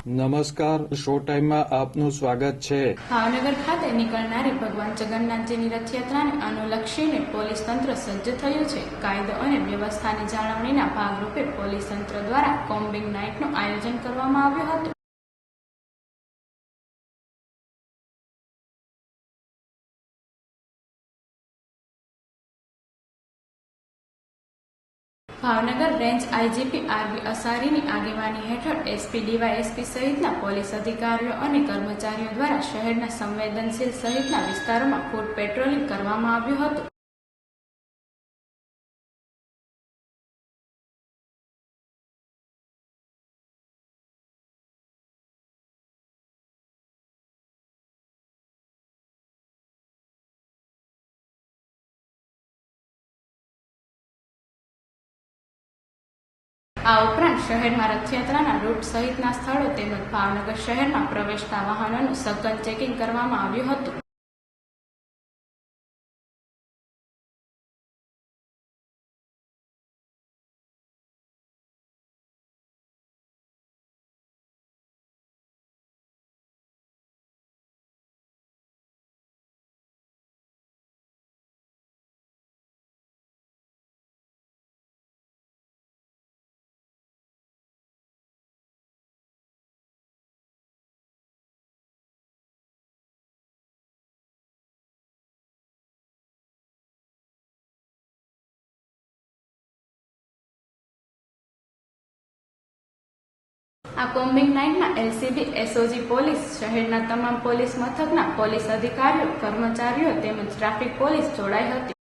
નમસ્કાર, શો ટાઈમમાં આપનું સ્વાગત છે। ભાવનગર ખાતે નીકળનારી ભગવાન જગન્નાથજીની રથયાત્રાને અનુલક્ષીને પોલીસ તંત્ર સજ્જ થયું છે। કાયદો અને વ્યવસ્થાની જાળવણીના ભાગરૂપે પોલીસ તંત્ર દ્વારા કોમ્બિંગ નાઇટનું આયોજન કરવામાં આવ્યું હતું। ભાવનગર રેન્જ આઈજીપી આરવી અસારીની આગેવાની હેઠળ એસપી ડીવાયએસપી સહિતના પોલીસ અધિકારીઓ અને કર્મચારીઓ દ્વારા શહેરના સંવેદનશીલ સહિતના વિસ્તારોમાં ફૂટ પેટ્રોલિંગ કરવામાં આવ્યું હતું। આ ઉપરાંત શહેરમાં રથયાત્રાના રૂટ સહિતના સ્થળો તેમજ ભાવનગર શહેરમાં પ્રવેશતા વાહનોનું સઘન ચેકિંગ કરવામાં આવ્યું હતું। આ કોમ્બિંગ નાઇટમાં એલસીબી, એસઓજી પોલીસ, શહેરના તમામ પોલીસ મથકના પોલીસ અધિકારીઓ, કર્મચારીઓ તેમજ ટ્રાફિક પોલીસ જોડાઈ હતી।